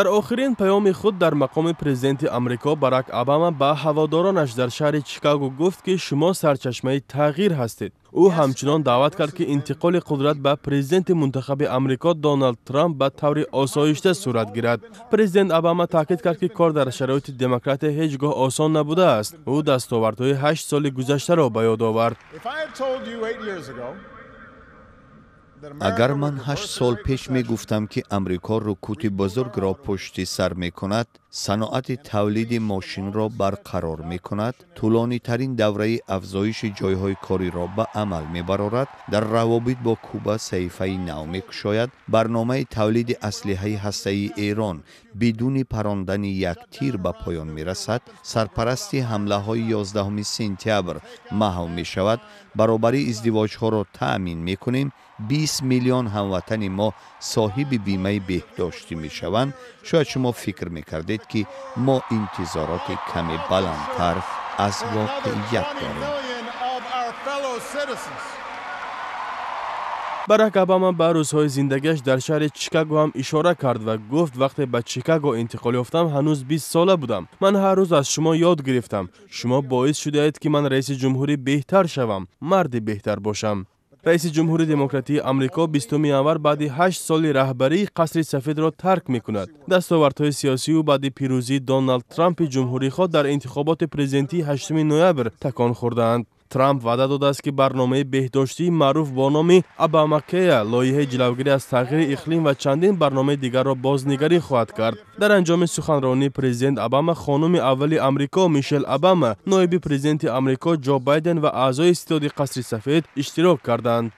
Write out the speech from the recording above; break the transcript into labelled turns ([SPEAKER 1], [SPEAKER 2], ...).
[SPEAKER 1] در آخرین پیام خود در مقام پرزیدنت آمریکا باراک اوباما به هوادارانش در شهر چیکاگو گفت که شما سرچشمه تغییر هستید. او همچنان دعوت کرد که انتقال قدرت به پرزیدنت منتخب آمریکا دونالد ترامپ به طور آسایشته صورت گیرد. پرزیدنت اوباما تاکید کرد که کار در شرایط دموکرات هیچگاه آسان نبوده است. او دستاوردهای 8 سال گذشته را به یاد آورد.
[SPEAKER 2] اگر من 8 سال پیش می گفتم که امریکا رکود بزرگ را پشت سر می کند، صنعت تولید ماشین را برقرار می کند، طولانی ترین دوره افزایش جایهای کاری را به عمل می برارد، در روابط با کوبا صحیفه نو می گشاید، برنامه تولید اسلحه هسته‌ای ایران بدون پراندن یک تیر به پایان می رسد، سرپرستی حمله های 11 سپتامبر محو می شود، برابری ازدواج ها را تأمین می کنیم، 20 میلیون هموطن ما صاحب بیمه بهداشتی می شوند. شاید شما فکر می کردید که ما انتظارات کمی بلندتر از واقعیت داریم.
[SPEAKER 1] باراک اوباما به روزهای زندگیش در شهر چیکاگو هم اشاره کرد و گفت وقتی به چیکاگو انتقال یافتم هنوز 20 ساله بودم. من هر روز از شما یاد گرفتم. شما باعث شده اید که من رئیس جمهوری بهتر شوم، مرد بهتر باشم. رئیس جمهوری دموکراتی آمریکا 20 آور بعد 8 سال رهبری قصر سفید را ترک می کند. دستاوردهای سیاسی او بعد پیروزی دونالد ترامپ جمهوری خود در انتخابات پرزیدنتی 8 نوامبر تکان خوردند. ترامپ وعده داده است که برنامه بهداشتی معروف با نام اوباماکر، لایحه جلوگیری از تغییر اقلیم و چندین برنامه دیگر را بازنگری خواهد کرد. در انجام سخنرانی پرزیدنت اوباما خانم اول آمریکا میشل اوباما، نایب پرزیدنت آمریکا جو بایدن و اعضای ستاد قصر سفید اشتراک کردند.